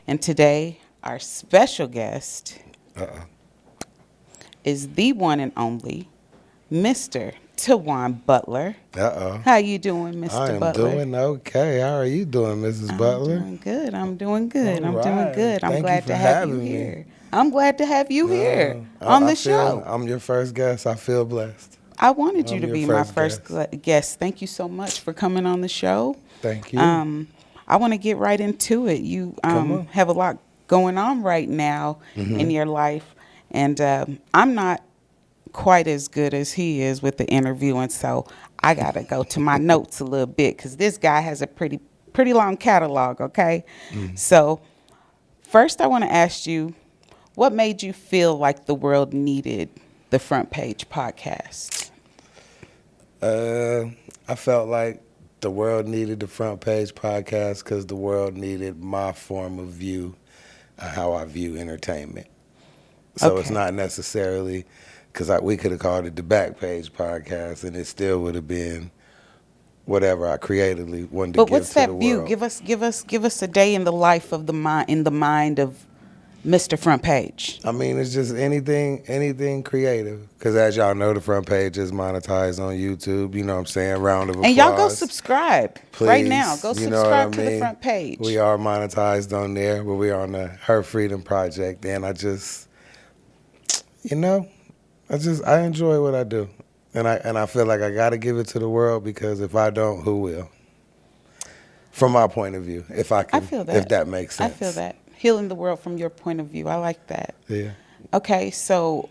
And today, our special guest Uh-oh. is the one and only Mr. Tawan Butler. Uh-oh. How you doing, I Mr. am Butler? doing okay. How are you doing, Mrs. I'm Butler? doing good. I'm doing good. All I'm doing right. good. I'm Thank you glad for to have you having me. here. I'm glad to have you here on I the feel show. I'm your first guest. I feel blessed. I wanted you I'm to your be my first first guest. guest. Thank you so much for coming on the show. Thank you. Um, I want to get right into it. You Come on. have a lot going on right now in your life, and I'm not quite as good as he is with the interviewing, so I got to go to my notes a little bit because this guy has a pretty long catalog. Okay, so first I want to ask you, what made you feel like the world needed the Front Page podcast? Uh, I felt like the world needed the Front Page podcast because the world needed my form of view, how I view entertainment. So it's Okay. not necessarily because we could have called it the Back Page podcast, and it still would have been whatever I creatively wanted to But give what's to the that view? world. Give us a day in the life of the mind in the mind of Mr. Front Page. I mean, it's just anything creative. Because as y'all know, the Front Page is monetized on YouTube. You know what I'm saying? Round of applause. And y'all go subscribe Please. right now. Go You know what I subscribe to the mean? Front Page. We are monetized on there, but we are on the Her Freedom Project. And I just, I enjoy what I do. And I feel like I got to give it to the world because if I don't, who will? From my point of view, if I I can, feel that. if that makes sense. I feel that. Healing the world from your point of view. I like that. Yeah. Okay, so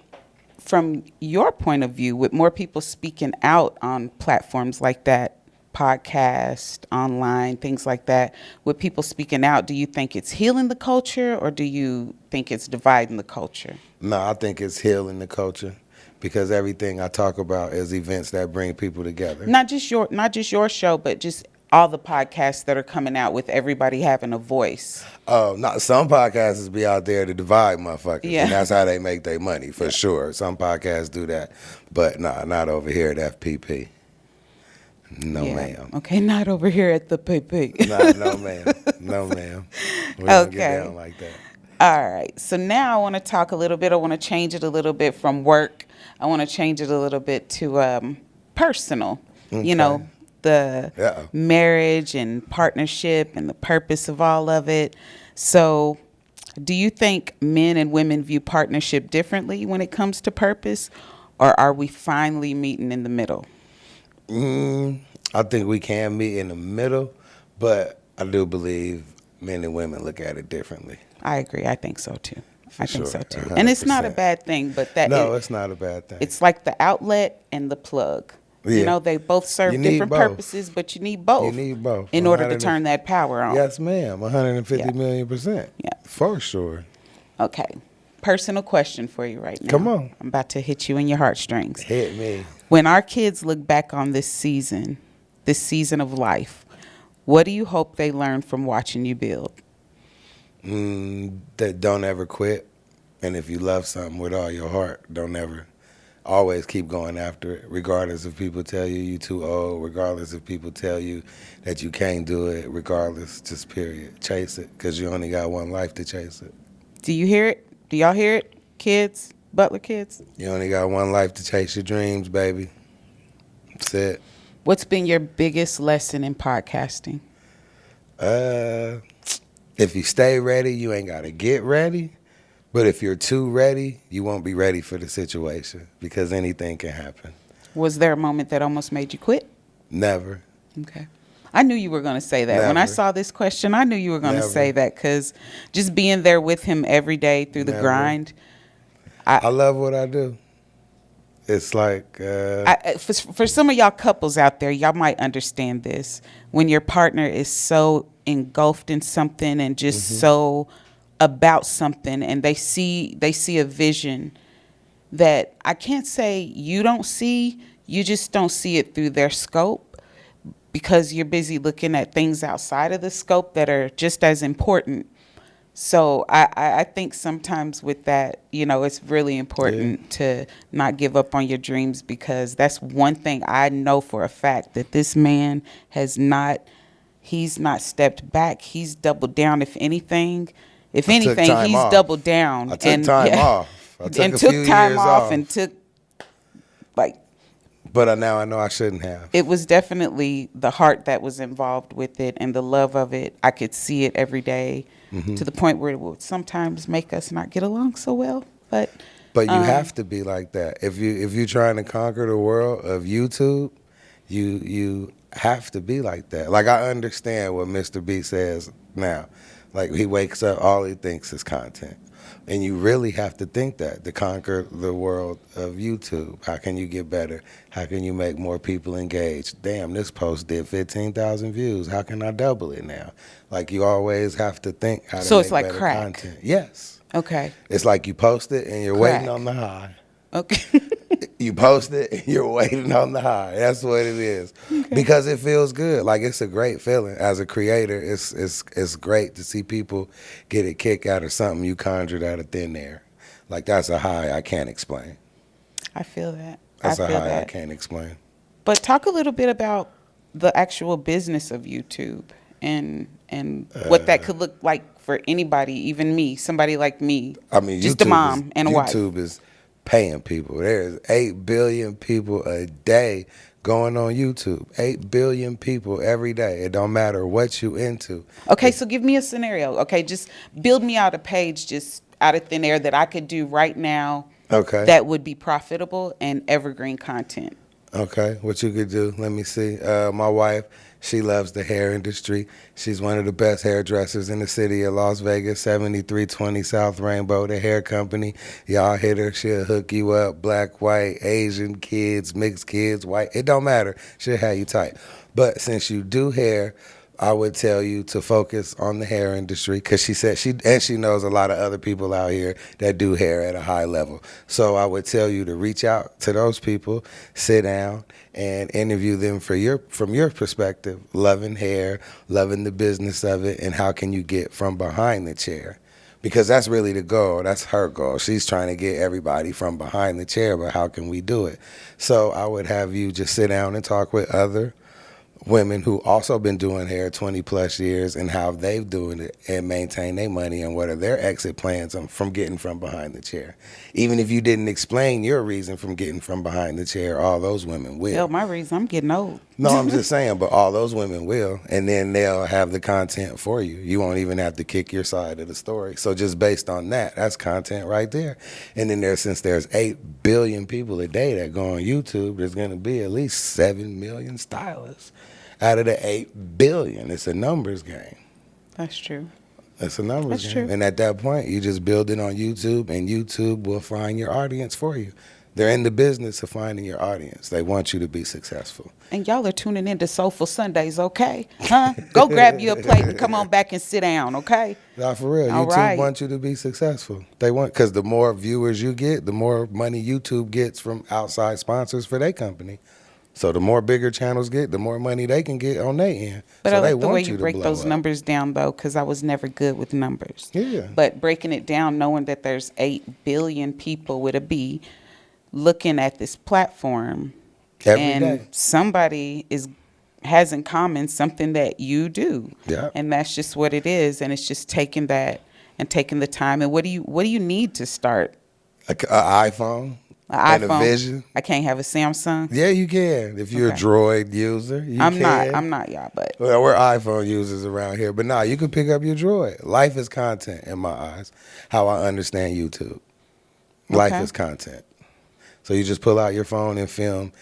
from your point of view, with more people speaking out on platforms like that, podcast, online, things like that, with people speaking out, do you think it's healing the culture or do you think it's dividing the culture? No, I think it's healing the culture because everything I talk about is events that bring people together. Not just your show, but just all the podcasts that are coming out with everybody having a voice. Oh, not some podcasters be out there to divide motherfuckers, Yeah. and that's how they make their money for sure. Some podcasts do that, but nah, not over here at FPP. No, Yeah. ma'am. Okay, not over here at the PP. No, ma'am. No, ma'am. We don't Okay. get down like that. All right. So now I want to talk a little bit. I want to change it a little bit from work. I want to change it a little bit to personal. Okay. You know, the Uh-oh. marriage and partnership and the purpose of all of it. So, do you think men and women view partnership differently when it comes to purpose, or are we finally meeting in the middle? I think we can meet in the middle, but I do believe men and women look at it differently. I agree. I think so too. I think so sure, too. And it's not a 100%. bad thing, but that No, it's not a bad thing. it's like the outlet and the plug. You Yeah. know, they both serve You need different both. purposes, but you need both. You need both. in order to 100 turn that power on. Yes, ma'am. 150 Yeah. million %. Yeah. For sure. Okay. Personal question for you right now. Come on. I'm about to hit you in your heartstrings. Hit me. When our kids look back on this season of life, what do you hope they learn from watching you build? That don't ever quit. And if you love something with all your heart, don't ever. Always keep going after it, regardless if people tell you you're too old, regardless if people tell you that you can't do it, regardless, just period. Chase it, because you only got one life to chase it. Do you hear it? Do y'all hear it, kids? Butler kids? You only got one life to chase your dreams, baby. That's it. What's been your biggest lesson in podcasting? If you stay ready, you ain't got to get ready. But if you're too ready, you won't be ready for the situation because anything can happen. Was there a moment that almost made you quit? Never. Okay. I knew you were going to say that. When I Never. saw this question, I knew you were going to Never. say that because just being there with him every day through the Never. grind. I love what I do. It's like, For some of y'all couples out there, y'all might understand this. When your partner is so engulfed in something and just so about something and they see a vision that I can't say you don't see, you just don't see it through their scope because you're busy looking at things outside of the scope that are just as important. So I think sometimes with that, it's really important to not give up on your dreams because that's one thing I know for a fact that this man he's not stepped back. He's doubled down. If anything, If I took anything, time he's off. doubled down I took time off. I took and a took few time years off off. and took like But now I know I shouldn't have. it was definitely the heart that was involved with it and the love of it. I could see it every day to the point where it would sometimes make us not get along so well. But you have to be like that. If you're trying to conquer the world of YouTube, you have to be like that. Like I understand what Mr. B says now. Like he wakes up, all he thinks is content. And you really have to think that to conquer the world of YouTube. How can you get better? How can you make more people engaged? Damn, this post did 15,000 views. How can I double it now? Like you always have to think how to So make it's like better crack. content. Yes. Okay. It's like you post it and you're Crack. waiting on the high. Okay. You post it and you're waiting on the high. That's what it is. Because it feels good. Like it's a great feeling. As a creator, it's great to see people get a kick out of something you conjured out of thin air. Like that's a high I can't explain. I feel that. That's I a feel high I that. can't explain. But talk a little bit about the actual business of YouTube and what that could look like for anybody, even me, somebody like me. I mean, just a mom and a wife. YouTube is paying people. There's 8 billion people a day going on YouTube. 8 billion people every day. It don't matter what you into. Okay, so give me a scenario. Okay, just build me out a page just out of thin air that I could do right now Okay. that would be profitable and evergreen content. Okay, what you could do, let me see. My wife, she loves the hair industry. She's one of the best hairdressers in the city of Las Vegas, 7320 South Rainbow, the hair company. Y'all hit her, she'll hook you up, black, white, Asian kids, mixed kids, white. It don't matter. She'll have you tight. But since you do hair, I would tell you to focus on the hair industry because she said she knows a lot of other people out here that do hair at a high level. So I would tell you to reach out to those people, sit down and interview them from your perspective, loving hair, loving the business of it, and how can you get from behind the chair. Because that's really the goal. That's her goal. She's trying to get everybody from behind the chair, but how can we do it? So I would have you just sit down and talk with other women who also been doing hair 20 plus years and how they've doing it and maintain their money and what are their exit plans from getting from behind the chair. Even if you didn't explain your reason from getting from behind the chair, all those women will. Hell, my reason, I'm getting old. No, I'm just saying, but all those women will, and then they'll have the content for you. You won't even have to kick your side of the story. So just based on that, that's content right there. And then since there's 8 billion people a day that go on YouTube, there's going to be at least 7 million stylists out of the 8 billion. It's a numbers game. That's true. It's a numbers That's game. true. And at that point, you just build it on YouTube, and YouTube will find your audience for you. They're in the business of finding your audience. They want you to be successful. And y'all are tuning in to Soulful Sundays, okay? Huh? Go grab you a plate and come on back and sit down, okay? Nah, for real. All YouTube right. wants you to be successful. They want, because the more viewers you get, the more money YouTube gets from outside sponsors for their company. So the more bigger channels get, the more money they can get on their end. But so I they like the way want you to break blow those up. numbers down, though, because I was never good with numbers. Yeah. But breaking it down, knowing that there's 8 billion people with a B looking at this platform, Every and day. somebody has in common something that you do. Yeah. And that's just what it is. And it's just taking that and taking the time. And what do you need to start? An iPhone An and iPhone? a Vision. I can't have a Samsung. Yeah, you can. If you're Okay. a Droid user, you I'm can. not, y'all, but Well, we're iPhone users around here, but nah, you can pick up your Droid. Life is content in my eyes. How I understand YouTube. Life Okay. is content. So you just pull out your phone and film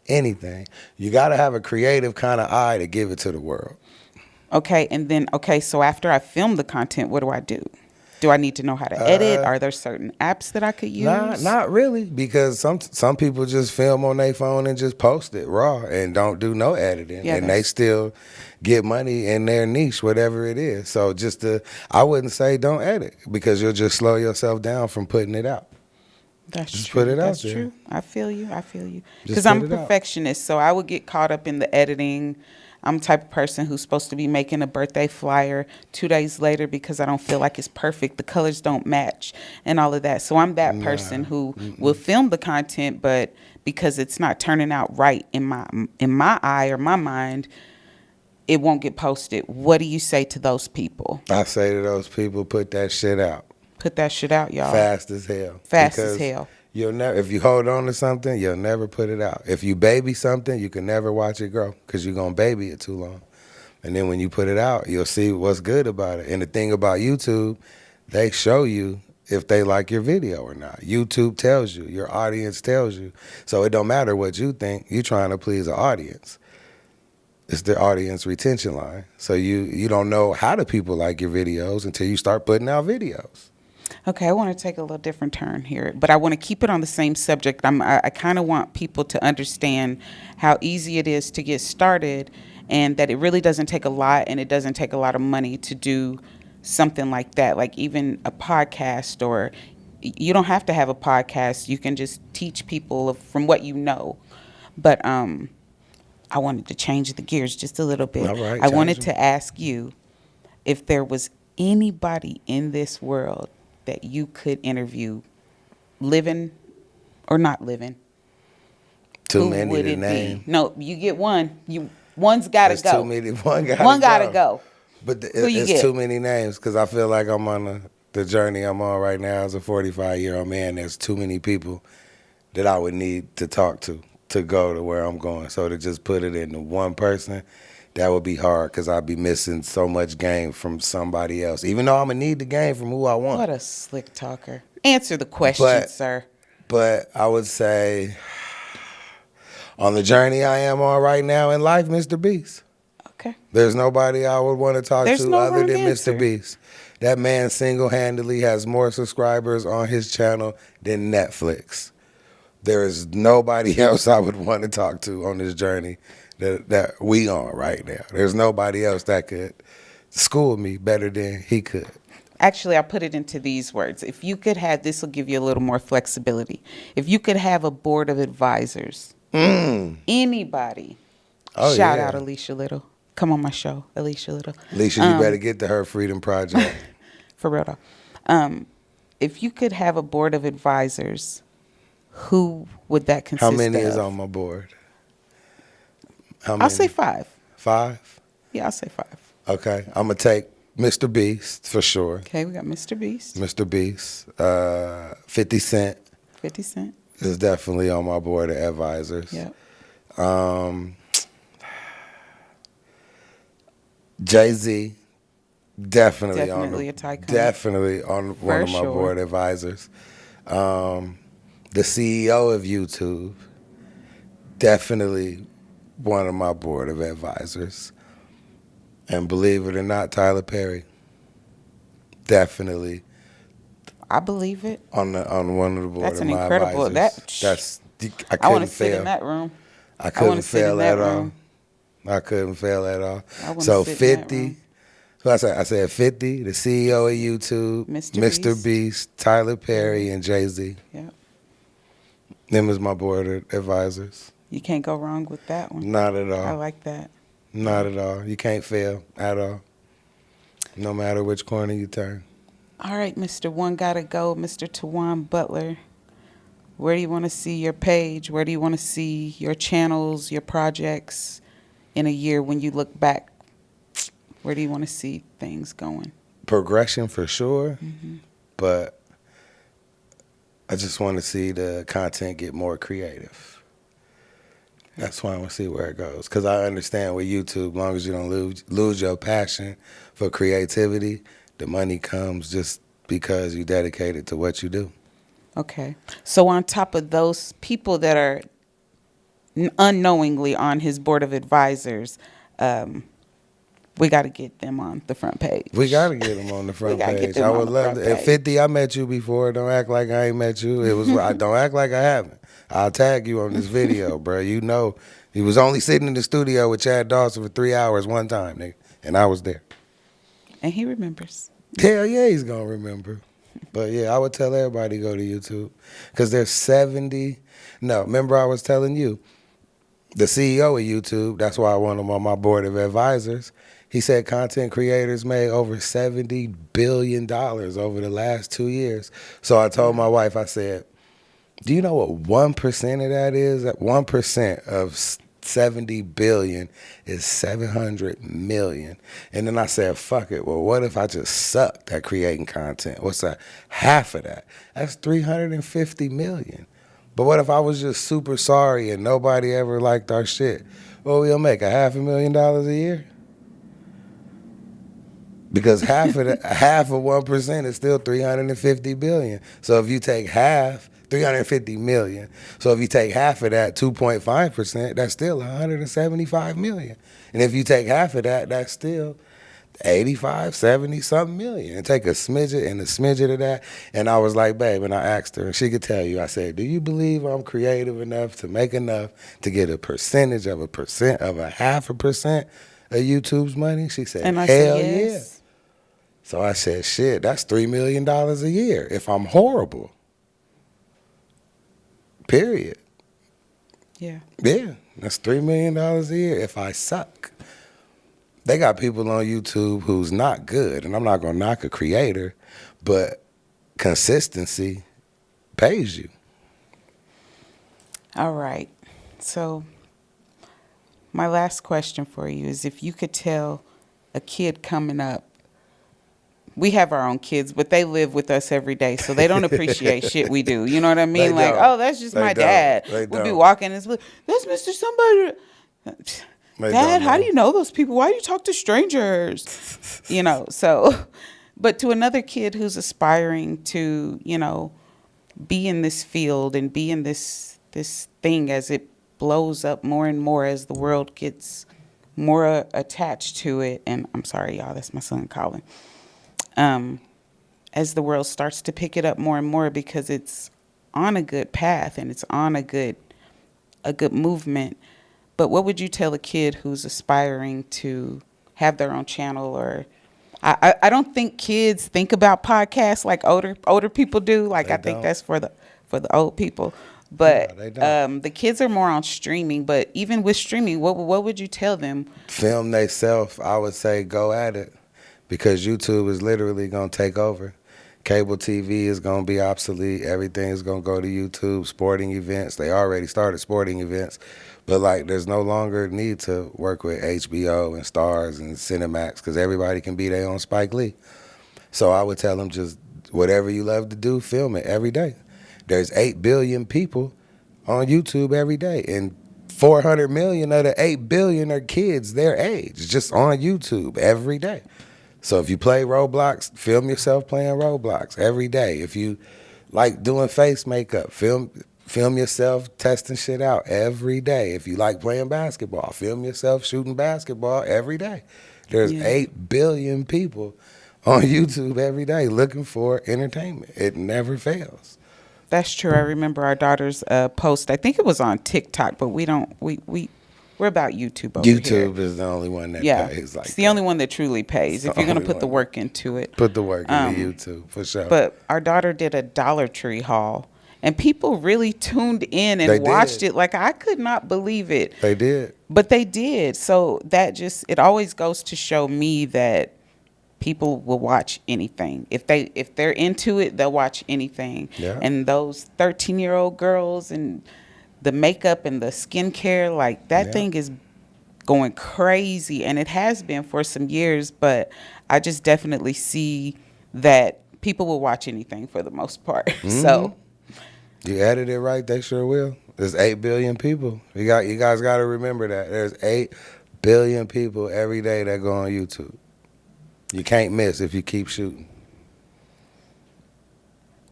anything. You got to have a creative kind of eye to give it to the world. okay. And then, so after I film the content, what do I do? Do I need to know how to edit? Are there certain apps that I could use? Not really, because some people just film on their phone and just post it raw and don't do no editing, Yeah, and they that's- still get money in their niche, whatever it is. So I wouldn't say don't edit, because you'll just slow yourself down from putting it out. That's Just true. put it out That's there. true. I feel you. Just Because I'm a put it out. perfectionist, so I would get caught up in the editing. I'm the type of person who's supposed to be making a birthday flyer 2 days later because I don't feel like it's perfect. The colors don't match and all of that. So I'm that person who will film the content, but because it's not turning out right in my eye or my mind, it won't get posted. What do you say to those people? I say to those people, put that shit out. Put that shit out, y'all. Fast as hell. Fast as Because hell. you'll never, if you hold on to something, you'll never put it out. If you baby something, you can never watch it grow because you're going to baby it too long. And then when you put it out, you'll see what's good about it. And the thing about YouTube, they show you if they like your video or not. YouTube tells you, your audience tells you. So it don't matter what you think, you're trying to please an audience. It's the audience retention line. So you don't know how do people like your videos until you start putting out videos. Okay, I want to take a little different turn here, but I want to keep it on the same subject. I kind of want people to understand how easy it is to get started and that it really doesn't take a lot and it doesn't take a lot of money to do something like that, like even a podcast, or you don't have to have a podcast. You can just teach people from what you know. But I wanted to change the gears just a little bit. All right, I wanted change to ask you if there was anybody in this world that you could interview, living or not living. Too Who many would to it name. be? No, you get one. One's got to There's go. too many. One Gotta go. But Who you it's get? too many names because I feel like I'm on the journey I'm on right now as a 45-year-old man. There's too many people that I would need to talk to go to where I'm going. So to just put it into one person, that would be hard because I'd be missing so much game from somebody else. Even though I'm going to need the game from who I want. What a slick talker. Answer the question, But- sir. But I would say on the journey I am on right now in life, Mr. Beast. Okay. There's nobody I would want to talk There's to no other wrong than answer. Mr. Beast. That man single-handedly has more subscribers on his channel than Netflix. There is nobody else I would want to talk to on this journey that we on right now. There's nobody else that could school me better than he could. Actually, I put it into these words. If you could have, this will give you a little more flexibility. If you could have a board of advisors, anybody, shout out Alicia Little. Come on my show, Alicia Little. Alicia, you better get to her Freedom Project. For real though. If you could have a board of advisors, who would that consist How of? many is on my board? How many? I'll say 5. 5? Yeah, I'll say 5. Okay. I'm going to take Mr. Beast for sure. Okay, we got Mr. Beast, Mr. Beast. 50 Cent 50 Cent. is definitely on my board of advisors. Yep. Jay-Z, definitely Definitely a tycoon. Definitely on one of my sure. board advisors. The CEO of YouTube, definitely one of my board of advisors. And believe it or not, Tyler Perry, definitely I believe it. on one of the board That's of an my incredible- advisors. I I want to couldn't sit fail. in that room. I wanna couldn't sit in fail that at all. room. I couldn't fail at all. I wanna So sit in that 50. room. So I said 50, the CEO of YouTube, Mr. Beast, Tyler Perry, and Jay-Z. Yep. Them is my board of advisors. You can't go wrong with that one. Not at I all. like that. Not at all. You can't fail at all. No matter which corner you turn. All right, Mr. One Gotta Go, Mr. Tawan Butler. Where do you want to see your page? Where do you want to see your channels, your projects in a year when you look back? Where do you want to see things going? Progression for sure, but I just want to see the content get more creative. That's why I want to see where it goes. Because I understand with YouTube, as long as you don't lose your passion for creativity, the money comes just because you dedicated to what you do. Okay. So on top of those people that are unknowingly on his board of advisors, we got to get them on the front page. We got to get them on the front gotta get page. them I on would the love front to. At page. 50, I met you before. Don't act like I ain't met you. It was. Don't act like I haven't. I'll tag you on this video, bro. You know, he was only sitting in the studio with Chad Dawson for 3 hours one time, nigga, and I was there. And he remembers. Hell yeah, he's gonna remember. But yeah, I would tell everybody to go to YouTube because there's 70. No, remember I was telling you, the CEO of YouTube. That's why I want him on my board of advisors. He said content creators made over $70 billion over the last 2 years. So I told my wife, I said, do you know what 1% of that is? That 1% of 70 billion is 700 million. And then I said, fuck it. Well, what if I just sucked at creating content? What's that? Half of that. That's 350 million. But what if I was just super sorry and nobody ever liked our shit? Well, we'll make $500,000 a year. Because half of 1% is still 350 billion. So if you take half, 350 million. So if you take half of that, 2.5%, that's still 175 million. And if you take half of that, that's still 85, 70 something million. And take a smidget and a smidget of that. And I was like, babe, and I asked her, and she could tell you, I said, do you believe I'm creative enough to make enough to get a percentage of a 0.5% of YouTube's money? She said, And I hell said, yes. yeah. So I said, shit, that's $3 million a year if I'm horrible. Period. Yeah. Yeah, that's $3 million a year if I suck. They got people on YouTube who's not good, and I'm not going to knock a creator, but consistency pays you. All right. So my last question for you is, if you could tell a kid coming up, we have our own kids, but they live with us every day, so they don't appreciate shit we do. You know what I mean? Like, oh, that's just my dad. We'll be walking and like, that's Mr. Somebody. Dad, how do you know those people? Why do you talk to strangers? You know, so, but to another kid who's aspiring to, you know, be in this field and be in this thing as it blows up more and more as the world gets more attached to it. And I'm sorry, y'all, that's my son calling. As the world starts to pick it up more and more because it's on a good path and it's on a good movement. But what would you tell a kid who's aspiring to have their own channel? Or I don't think kids think about podcasts like older people do. Like, I think that's for the old people. But the kids are more on streaming. But even with streaming, what would you tell them? Film theyself. I would say go at it, because YouTube is literally going to take over. Cable TV is going to be obsolete. Everything is going to go to YouTube. Sporting events. They already started sporting events. But, like, there's no longer need to work with HBO and Stars and Cinemax, because everybody can be their own Spike Lee. So I would tell them, just whatever you love to do, film it every day. There's 8 billion people on YouTube every day, and 400 million of the 8 billion are kids their age, just on YouTube every day. So if you play Roblox, film yourself playing Roblox every day. If you like doing face makeup, film yourself testing shit out every day. If you like playing basketball, film yourself shooting basketball every day. There's 8 billion people on YouTube every day looking for entertainment. It never fails. That's true. I remember our daughter's post. I think it was on TikTok, but we're about YouTube over here. YouTube is the only one that pays. Like, it's the only one that truly pays. If you're going to put the work into it. Put the work into YouTube, for sure. But our daughter did a Dollar Tree haul, and people really tuned in and watched it. Like, I could not believe it. They did. But they did. So that it always goes to show me that people will watch anything. If they're into it, they'll watch anything. Yeah. And those 13-year-old girls and the makeup and the skincare, like, that thing is going crazy, and it has been for some years. But I just definitely see that people will watch anything for the most part. Mm-hmm. So you added it right, they sure will. There's 8 billion people. You guys got to remember that there's 8 billion people every day that go on YouTube. You can't miss if you keep shooting.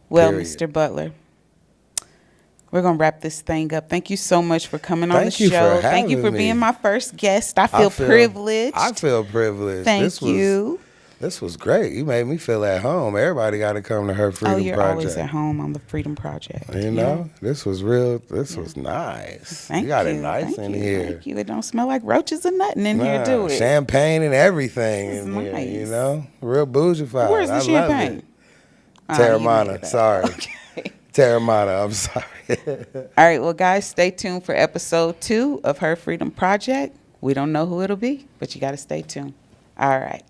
Well, Period. Mr. Butler, we're going to wrap this thing up. Thank you so much for coming on the show. Thank you for being my first guest. I feel privileged. I feel privileged. Thank you. This was great. You made me feel at home. Everybody got to come to her Freedom Project. Oh, you're always at home on the Freedom Project. You know, this was real. This was nice. Thank you. Got it nice in here. Thank you. It don't smell like roaches or nothing in here, do it? Champagne and everything it's in nice. Here, you know? Real bougified. Where's the champagne? Terramana. Sorry. Okay. Terramana. I'm sorry. All right. Well, guys, stay tuned for episode 2 of Her Freedom Project. We don't know who it'll be, but you got to stay tuned. All right.